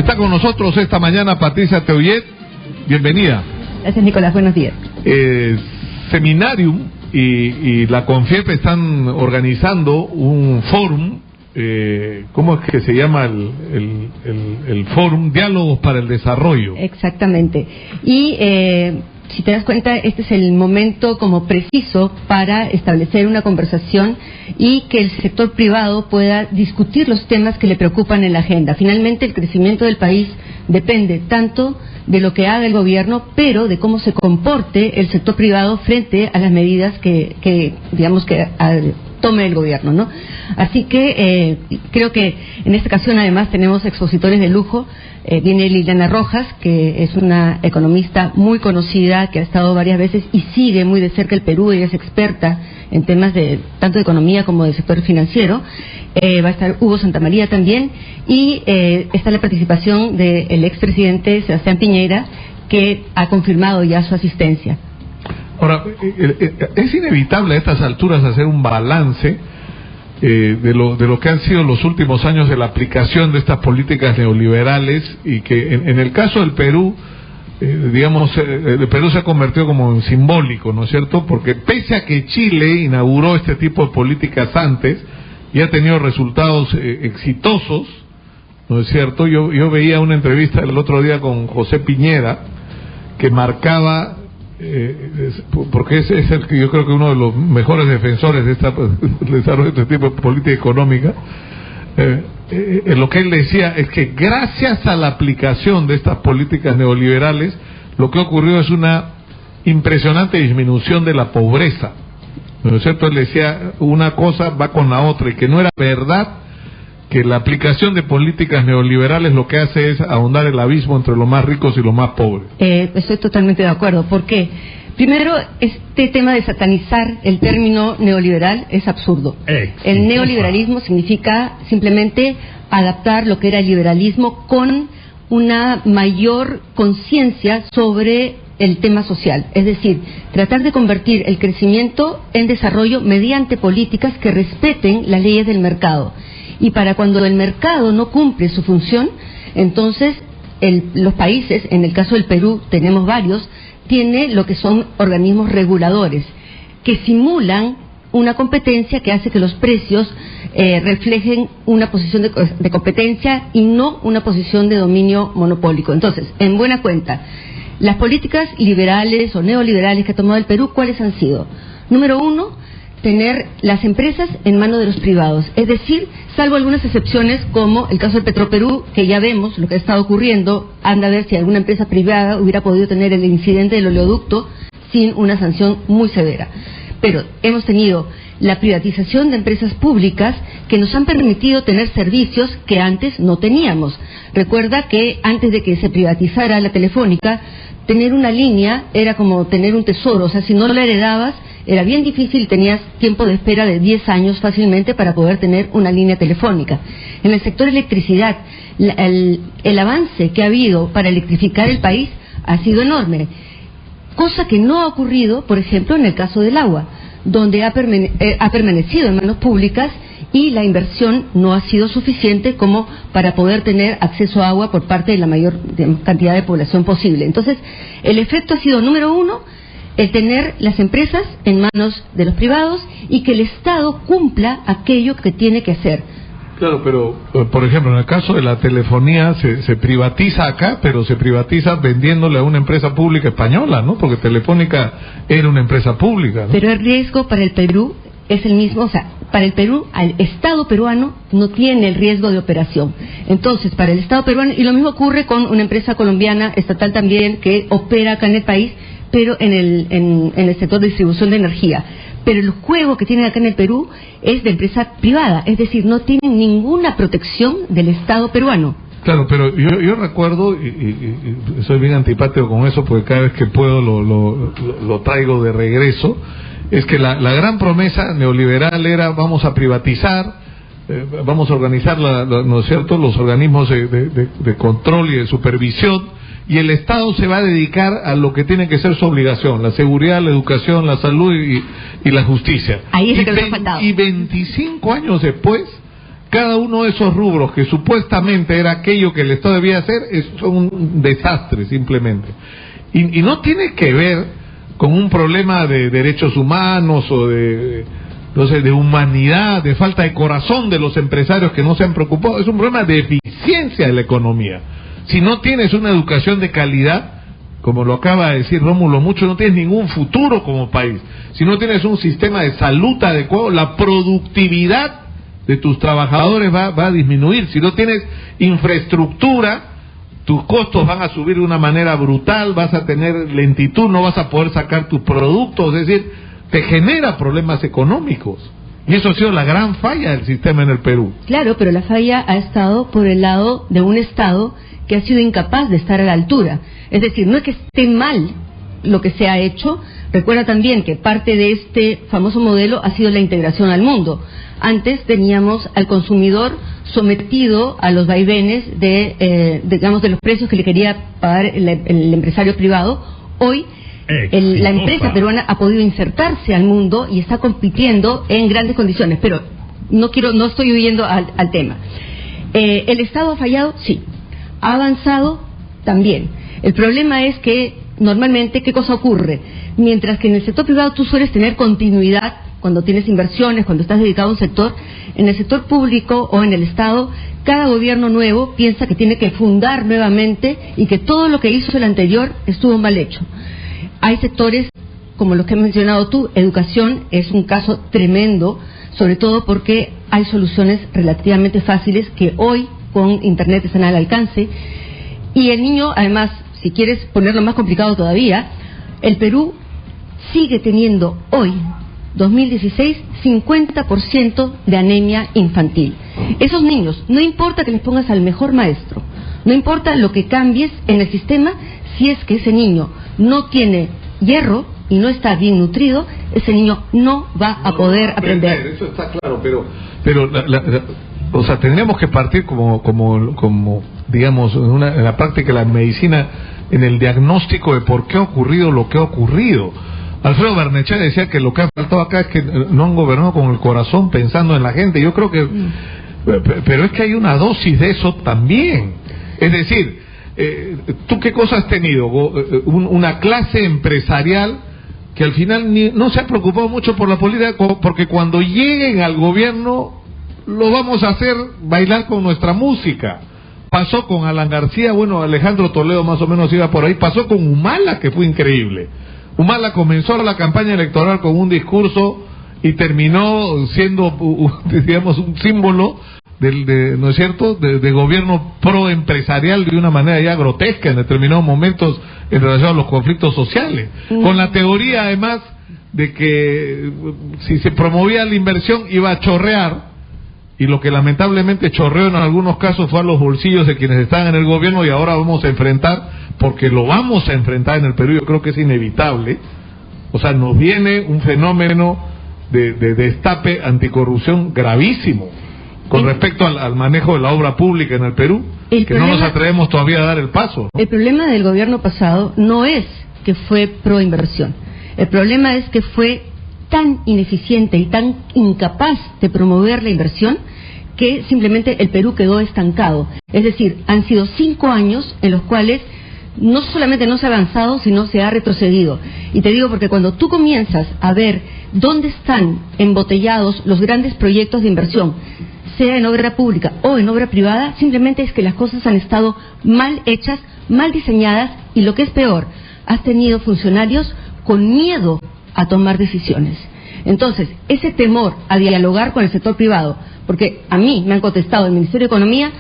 Está con nosotros esta mañana Patricia Teullet. Bienvenida. Gracias, Nicolás. Buenos días. Seminarium y la CONFIEP están organizando un fórum. ¿Cómo es que se llama el fórum? Diálogos para el Desarrollo. Exactamente. Y si te das cuenta, este es el momento como preciso para establecer una conversación y que el sector privado pueda discutir los temas que le preocupan en la agenda. Finalmente, el crecimiento del país depende tanto de lo que haga el gobierno, pero de cómo se comporte el sector privado frente a las medidas que tome el gobierno, ¿no? Así que creo que en esta ocasión además tenemos expositores de lujo. Viene Liliana Rojas, que es una economista muy conocida, que ha estado varias veces y sigue muy de cerca el Perú. Ella es experta en temas de tanto de economía como de sector financiero. Va a estar Hugo Santamaría también, y está la participación del expresidente Sebastián Piñera, que ha confirmado ya su asistencia. Ahora, es inevitable a estas alturas hacer un balance de lo que han sido los últimos años de la aplicación de estas políticas neoliberales, y que en el caso del Perú, el Perú se ha convertido como en simbólico, ¿no es cierto? Porque pese a que Chile inauguró este tipo de políticas antes y ha tenido resultados exitosos, ¿no es cierto? Yo veía una entrevista el otro día con José Piñera que marcaba, porque es el que yo creo que uno de los mejores defensores de desarrollo de este tipo de política económica. Lo que él decía es que gracias a la aplicación de estas políticas neoliberales, lo que ha ocurrido es una impresionante disminución de la pobreza, ¿no es cierto? Él decía, una cosa va con la otra, y que no era verdad que la aplicación de políticas neoliberales lo que hace es ahondar el abismo entre los más ricos y los más pobres. Estoy totalmente de acuerdo. ¿Por qué? Primero, este tema de satanizar el término neoliberal es absurdo. El neoliberalismo significa simplemente adaptar lo que era el liberalismo con una mayor conciencia sobre el tema social. Es decir, tratar de convertir el crecimiento en desarrollo mediante políticas que respeten las leyes del mercado. Y para cuando el mercado no cumple su función, entonces los países, en el caso del Perú tenemos varios, tiene lo que son organismos reguladores que simulan una competencia que hace que los precios reflejen una posición de competencia y no una posición de dominio monopólico. Entonces, en buena cuenta, las políticas liberales o neoliberales que ha tomado el Perú, ¿cuáles han sido? Número uno, tener las empresas en manos de los privados, es decir, salvo algunas excepciones como el caso del Petroperú, que ya vemos lo que ha estado ocurriendo. Anda a ver si alguna empresa privada hubiera podido tener el incidente del oleoducto sin una sanción muy severa. Pero hemos tenido la privatización de empresas públicas que nos han permitido tener servicios que antes no teníamos. Recuerda que antes de que se privatizara la Telefónica, tener una línea era como tener un tesoro. O sea, si no la heredabas, era bien difícil, tenías tiempo de espera de 10 años fácilmente para poder tener una línea telefónica. En el sector electricidad, el avance que ha habido para electrificar el país ha sido enorme, cosa que no ha ocurrido, por ejemplo, en el caso del agua, donde ha permanecido en manos públicas y la inversión no ha sido suficiente como para poder tener acceso a agua por parte de la mayor cantidad de población posible. Entonces, el efecto ha sido, número uno, el tener las empresas en manos de los privados y que el Estado cumpla aquello que tiene que hacer. Claro, pero por ejemplo, en el caso de la telefonía se privatiza acá, pero se privatiza vendiéndole a una empresa pública española, ¿no? Porque Telefónica era una empresa pública, ¿no? Pero el riesgo para el Perú es el mismo. O sea, para el Perú, al Estado peruano no tiene el riesgo de operación. Entonces, para el Estado peruano, y lo mismo ocurre con una empresa colombiana estatal también que opera acá en el país, pero en el sector de distribución de energía. Pero el juego que tienen acá en el Perú es de empresa privada, es decir, no tienen ninguna protección del Estado peruano. Claro, pero yo recuerdo, y soy bien antipático con eso, porque cada vez que puedo lo traigo de regreso, es que la gran promesa neoliberal era: vamos a privatizar, vamos a organizar, ¿no es cierto?, los organismos de control y de supervisión, y el Estado se va a dedicar a lo que tiene que ser su obligación: la seguridad, la educación, la salud y la justicia. Ahí es que nos ha faltado. Y 25 años después, cada uno de esos rubros que supuestamente era aquello que el Estado debía hacer, es un desastre simplemente. Y no tiene que ver con un problema de derechos humanos o de humanidad, de falta de corazón de los empresarios que no se han preocupado. Es un problema de eficiencia de la economía. Si no tienes una educación de calidad, como lo acaba de decir Rómulo Mucho, no tienes ningún futuro como país. Si no tienes un sistema de salud adecuado, la productividad de tus trabajadores va a disminuir. Si no tienes infraestructura, tus costos van a subir de una manera brutal, vas a tener lentitud, no vas a poder sacar tus productos, es decir, te genera problemas económicos. Y eso ha sido la gran falla del sistema en el Perú. Claro, pero la falla ha estado por el lado de un Estado que ha sido incapaz de estar a la altura. Es decir, no es que esté mal lo que se ha hecho. Recuerda también que parte de este famoso modelo ha sido la integración al mundo. Antes teníamos al consumidor sometido a los vaivenes de los precios que le quería pagar el empresario privado. Hoy la empresa peruana ha podido insertarse al mundo y está compitiendo en grandes condiciones. Pero no estoy huyendo al tema. ¿El Estado ha fallado? Sí. ¿Ha avanzado? También. El problema es que normalmente, ¿qué cosa ocurre? Mientras que en el sector privado tú sueles tener continuidad cuando tienes inversiones, cuando estás dedicado a un sector, en el sector público o en el Estado, cada gobierno nuevo piensa que tiene que fundar nuevamente y que todo lo que hizo el anterior estuvo mal hecho. Hay sectores, como los que has mencionado tú, educación es un caso tremendo, sobre todo porque hay soluciones relativamente fáciles que hoy con Internet están al alcance. Y el niño, además, si quieres ponerlo más complicado todavía, el Perú sigue teniendo hoy, 2016, 50% de anemia infantil. Esos niños, no importa que les pongas al mejor maestro, no importa lo que cambies en el sistema, si es que ese niño no tiene hierro y no está bien nutrido, ese niño no va a poder aprender. Eso está claro, pero o sea, tendríamos que partir como digamos, en la práctica de la medicina, en el diagnóstico de por qué ha ocurrido lo que ha ocurrido. Alfredo Barnechea decía que lo que ha faltado acá es que no han gobernado con el corazón pensando en la gente. Yo creo que... Pero es que hay una dosis de eso también. Es decir, ¿tú qué cosa has tenido? Una clase empresarial que al final no se ha preocupado mucho por la política, porque cuando lleguen al gobierno lo vamos a hacer bailar con nuestra música. Pasó con Alan García, bueno, Alejandro Toledo más o menos iba por ahí, pasó con Humala, que fue increíble. Humala comenzó la campaña electoral con un discurso y terminó siendo, digamos, un símbolo ¿no es cierto?, de gobierno proempresarial de una manera ya grotesca en determinados momentos en relación a los conflictos sociales, con la teoría además de que si se promovía la inversión iba a chorrear, y lo que lamentablemente chorreó en algunos casos fue a los bolsillos de quienes estaban en el gobierno, y ahora vamos a enfrentar, porque lo vamos a enfrentar en el Perú, yo creo que es inevitable, o sea, nos viene un fenómeno de destape anticorrupción gravísimo con respecto al manejo de la obra pública en el Perú, no nos atrevemos todavía a dar el paso, ¿no? El problema del gobierno pasado no es que fue proinversión, el problema es que fue tan ineficiente y tan incapaz de promover la inversión que simplemente el Perú quedó estancado. Es decir, han sido 5 años en los cuales no solamente no se ha avanzado, sino se ha retrocedido. Y te digo porque cuando tú comienzas a ver dónde están embotellados los grandes proyectos de inversión, sea en obra pública o en obra privada, simplemente es que las cosas han estado mal hechas, mal diseñadas, y lo que es peor, has tenido funcionarios con miedo a tomar decisiones. Entonces, ese temor a dialogar con el sector privado, porque a mí me han contestado el Ministerio de Economía,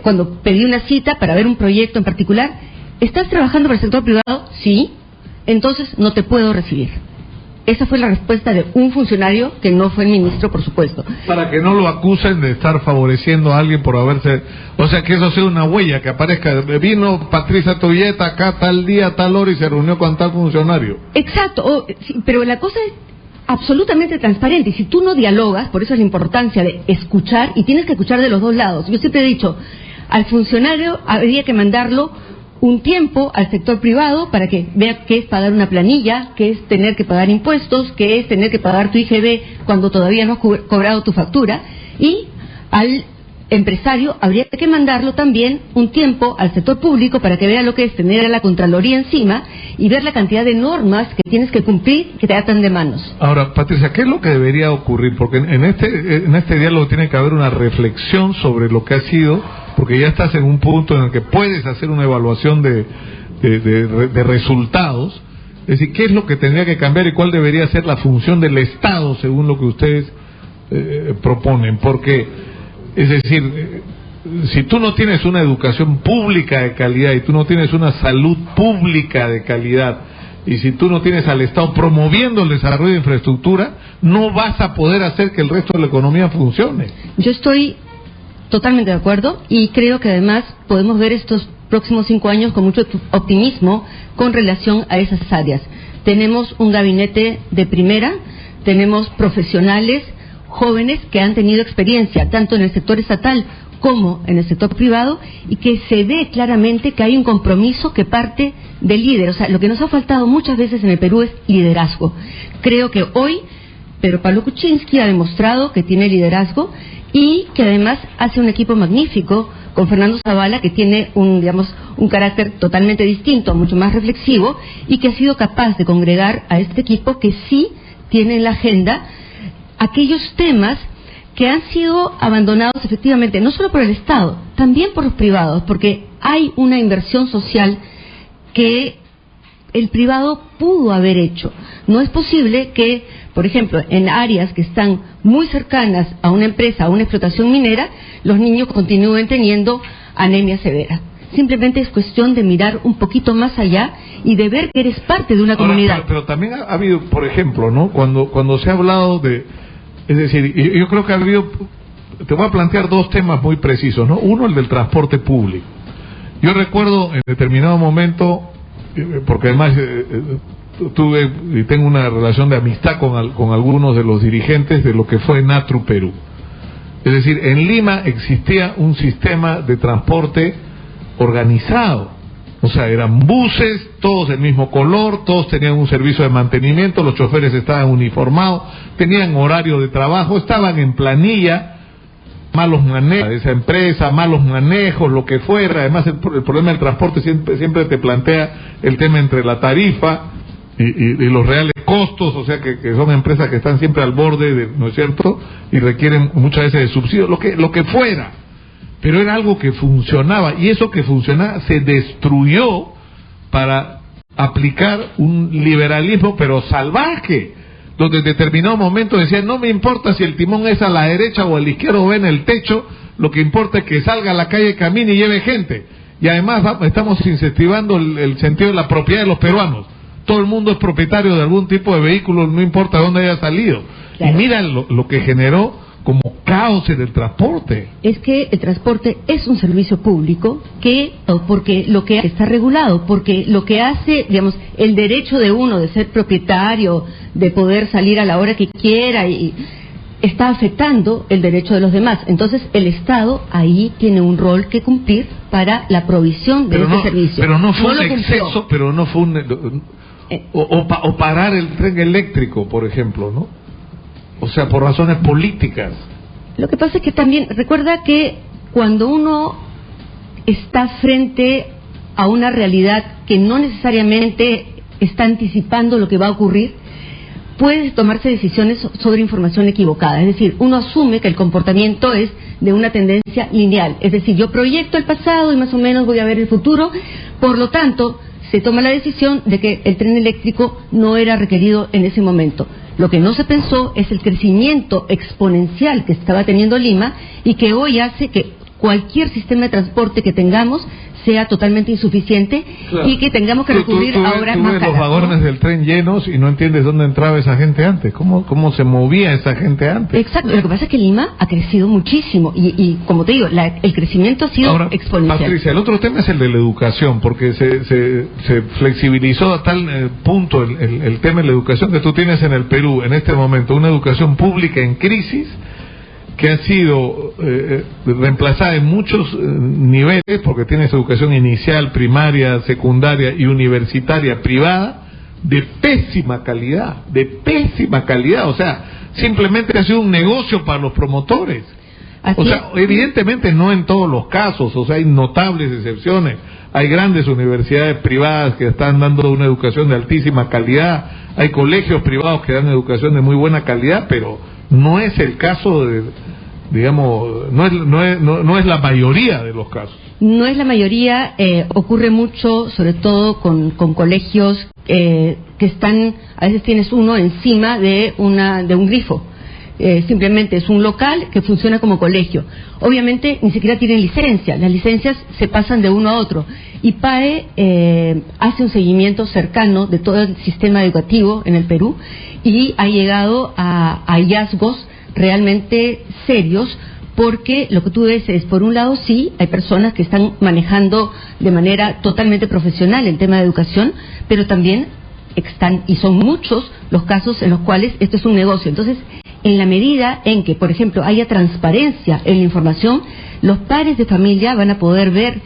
cuando pedí una cita para ver un proyecto en particular: ¿estás trabajando para el sector privado? Sí, entonces no te puedo recibir. Esa fue la respuesta de un funcionario que no fue el ministro, por supuesto. Para que no lo acusen de estar favoreciendo a alguien por haberse... O sea, que eso sea una huella, que aparezca. Vino Patricia Toyeta acá tal día, tal hora y se reunió con tal funcionario. Exacto, sí, pero la cosa es absolutamente transparente. Y si tú no dialogas, por eso es la importancia de escuchar, y tienes que escuchar de los dos lados. Yo siempre he dicho, al funcionario habría que mandarlo un tiempo al sector privado para que vea qué es pagar una planilla, qué es tener que pagar impuestos, qué es tener que pagar tu IGB cuando todavía no has cobrado tu factura, y al empresario habría que mandarlo también un tiempo al sector público para que vea lo que es tener a la Contraloría encima y ver la cantidad de normas que tienes que cumplir que te atan de manos. Ahora, Patricia, ¿qué es lo que debería ocurrir? Porque en este diálogo tiene que haber una reflexión sobre lo que ha sido, porque ya estás en un punto en el que puedes hacer una evaluación de resultados. Es decir, ¿qué es lo que tendría que cambiar y cuál debería ser la función del Estado según lo que ustedes proponen? Porque es decir, si tú no tienes una educación pública de calidad y tú no tienes una salud pública de calidad y si tú no tienes al Estado promoviendo el desarrollo de infraestructura, no vas a poder hacer que el resto de la economía funcione. Yo estoy totalmente de acuerdo y creo que además podemos ver estos próximos 5 años con mucho optimismo con relación a esas áreas. Tenemos un gabinete de primera, tenemos profesionales jóvenes que han tenido experiencia tanto en el sector estatal como en el sector privado y que se ve claramente que hay un compromiso que parte del líder. O sea, lo que nos ha faltado muchas veces en el Perú es liderazgo. Creo que hoy Pedro Pablo Kuczynski ha demostrado que tiene liderazgo y que además hace un equipo magnífico con Fernando Zavala, que tiene un carácter totalmente distinto, mucho más reflexivo, y que ha sido capaz de congregar a este equipo que sí tiene en la agenda aquellos temas que han sido abandonados efectivamente, no solo por el Estado, también por los privados, porque hay una inversión social que el privado pudo haber hecho. No es posible que, por ejemplo, en áreas que están muy cercanas a una empresa, a una explotación minera, los niños continúen teniendo anemia severa. Simplemente es cuestión de mirar un poquito más allá y de ver que eres parte de una comunidad. Pero también ha habido, por ejemplo, ¿no? Cuando se ha hablado de... Es decir, yo creo que ha habido... Te voy a plantear 2 temas muy precisos, ¿no? Uno, el del transporte público. Yo recuerdo en determinado momento, porque además tuve y tengo una relación de amistad con algunos de los dirigentes de lo que fue Natru Perú. Es decir, en Lima existía un sistema de transporte organizado. O sea, eran buses, todos del mismo color, todos tenían un servicio de mantenimiento, los choferes estaban uniformados, tenían horario de trabajo, estaban en planilla, malos manejos de esa empresa, malos manejos, lo que fuera. Además, el problema del transporte siempre te plantea el tema entre la tarifa y los reales costos, o sea, que son empresas que están siempre al borde, ¿no es cierto?, y requieren muchas veces de subsidios, lo que fuera. Pero era algo que funcionaba, y eso que funcionaba se destruyó para aplicar un liberalismo pero salvaje, donde en determinado momento decían, no me importa si el timón es a la derecha o a la izquierda o en el techo, lo que importa es que salga a la calle, camine y lleve gente. Y además estamos incentivando el sentido de la propiedad de los peruanos. Todo el mundo es propietario de algún tipo de vehículo, no importa dónde haya salido. Claro. Y mira lo que generó como caos en el transporte. Es que el transporte es un servicio público porque lo que está regulado, porque lo que hace, digamos, el derecho de uno de ser propietario, de poder salir a la hora que quiera, y está afectando el derecho de los demás. Entonces el Estado ahí tiene un rol que cumplir para la provisión de ese servicio. Pero no fue un exceso, pero no fue o parar el tren eléctrico, por ejemplo, ¿no? O sea, por razones políticas. Lo que pasa es que también, recuerda que cuando uno está frente a una realidad que no necesariamente está anticipando lo que va a ocurrir, puede tomarse decisiones sobre información equivocada. Es decir, uno asume que el comportamiento es de una tendencia lineal. Es decir, yo proyecto el pasado y más o menos voy a ver el futuro. Por lo tanto, se toma la decisión de que el tren eléctrico no era requerido en ese momento. Lo que no se pensó es el crecimiento exponencial que estaba teniendo Lima y que hoy hace que cualquier sistema de transporte que tengamos sea totalmente insuficiente, claro, y que tengamos que recurrir a obras más caras. Los vagones del tren llenos y no entiendes dónde entraba esa gente antes, cómo se movía esa gente antes. Exacto, lo que pasa es que Lima ha crecido muchísimo y como te digo, el crecimiento ha sido exponencial. Patricia, el otro tema es el de la educación, porque se flexibilizó a tal punto el tema de la educación que tú tienes en el Perú en este momento, una educación pública en crisis, que ha sido reemplazada en muchos niveles, porque tienes educación inicial, primaria, secundaria y universitaria privada, de pésima calidad, o sea, simplemente ha sido un negocio para los promotores. Así o sea, evidentemente no en todos los casos, o sea, hay notables excepciones. Hay grandes universidades privadas que están dando una educación de altísima calidad, hay colegios privados que dan educación de muy buena calidad, pero no es el caso de, digamos, no es la mayoría de los casos. No es la mayoría, ocurre mucho, sobre todo con colegios que están, a veces tienes uno encima de un grifo. Simplemente es un local que funciona como colegio. Obviamente ni siquiera tienen licencia, las licencias se pasan de uno a otro. IPAE hace un seguimiento cercano de todo el sistema educativo en el Perú y ha llegado a hallazgos realmente serios, porque lo que tú ves es, por un lado, sí, hay personas que están manejando de manera totalmente profesional el tema de educación, pero también y son muchos los casos en los cuales esto es un negocio. Entonces, en la medida en que, por ejemplo, haya transparencia en la información, los padres de familia van a poder ver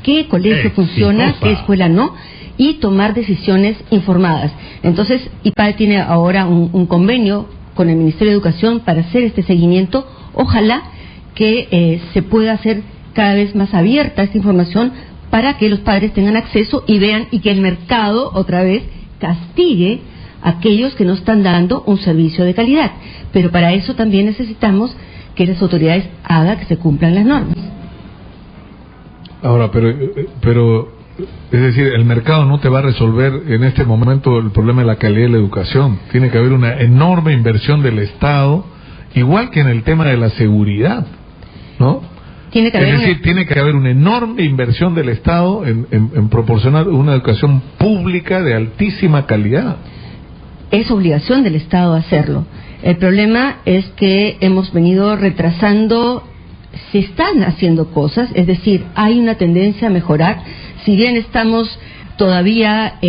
qué colegio funciona, qué escuela no, y tomar decisiones informadas. Entonces, IPAE tiene ahora un convenio con el Ministerio de Educación para hacer este seguimiento. Ojalá que se pueda hacer cada vez más abierta esta información para que los padres tengan acceso y vean, y que el mercado otra vez castigue a aquellos que no están dando un servicio de calidad. Pero para eso también necesitamos que las autoridades hagan que se cumplan las normas. Ahora, pero es decir, el mercado no te va a resolver en este momento el problema de la calidad de la educación. Tiene que haber una enorme inversión del Estado, igual que en el tema de la seguridad, ¿no? Tiene que haber una enorme inversión del Estado en proporcionar una educación pública de altísima calidad. Es obligación del Estado hacerlo. El problema es que hemos venido retrasando. Se están haciendo cosas, es decir, hay una tendencia a mejorar. Si bien estamos todavía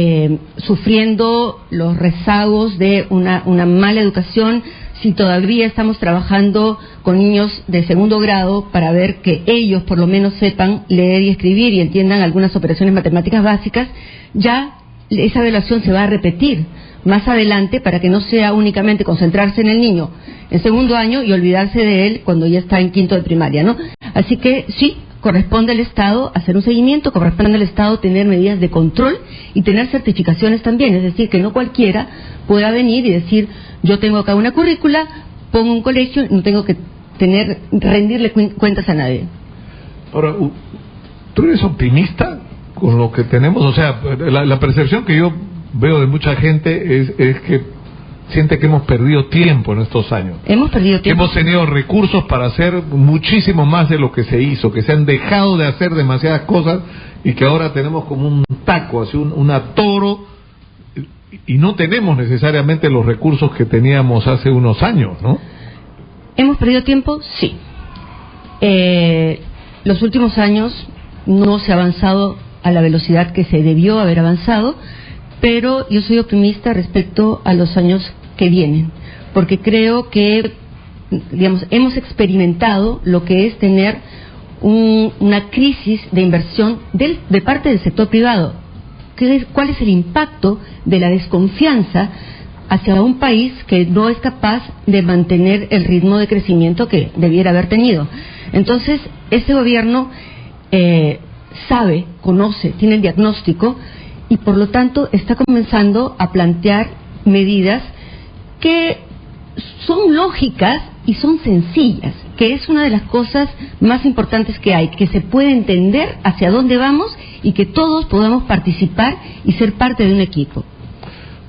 sufriendo los rezagos de una mala educación, si todavía estamos trabajando con niños de segundo grado para ver que ellos por lo menos sepan leer y escribir y entiendan algunas operaciones matemáticas básicas, ya esa evaluación se va a repetir más adelante para que no sea únicamente concentrarse en el niño en segundo año y olvidarse de él cuando ya está en quinto de primaria, ¿no? Así que sí, corresponde al Estado hacer un seguimiento, corresponde al Estado tener medidas de control y tener certificaciones también, es decir, que no cualquiera pueda venir y decir, yo tengo acá una currícula, pongo un colegio, no tengo que rendirle cuentas a nadie. Ahora, ¿tú eres optimista con lo que tenemos? O sea, la percepción que yo veo de mucha gente es que siente que hemos perdido tiempo en estos años. Hemos perdido tiempo. Hemos tenido recursos para hacer muchísimo más de lo que se hizo, que se han dejado de hacer demasiadas cosas y que ahora tenemos como un taco, así un atoro, y no tenemos necesariamente los recursos que teníamos hace unos años, ¿no? ¿Hemos perdido tiempo? Sí. Los últimos años no se ha avanzado a la velocidad que se debió haber avanzado, pero yo soy optimista respecto a los años que vienen, porque creo que, digamos, hemos experimentado lo que es tener una crisis de inversión de parte del sector privado. ¿Cuál es el impacto de la desconfianza hacia un país que no es capaz de mantener el ritmo de crecimiento que debiera haber tenido? Entonces, este gobierno sabe, conoce, tiene el diagnóstico y por lo tanto está comenzando a plantear medidas que son lógicas y son sencillas, que es una de las cosas más importantes que hay, que se puede entender hacia dónde vamos y que todos podamos participar y ser parte de un equipo.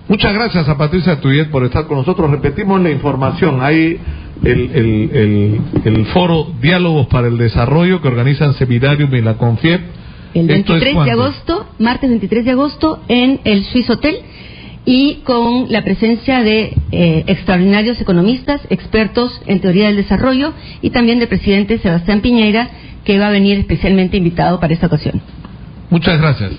Muchas gracias a Patricia Tuyet por estar con nosotros. Repetimos la información. Hay el foro Diálogos para el Desarrollo que organizan Seminarium y la CONFIEP. El 23 de agosto, martes 23 de agosto, en el Swiss Hotel, y con la presencia de extraordinarios economistas, expertos en teoría del desarrollo, y también del presidente Sebastián Piñera, que va a venir especialmente invitado para esta ocasión. Muchas gracias.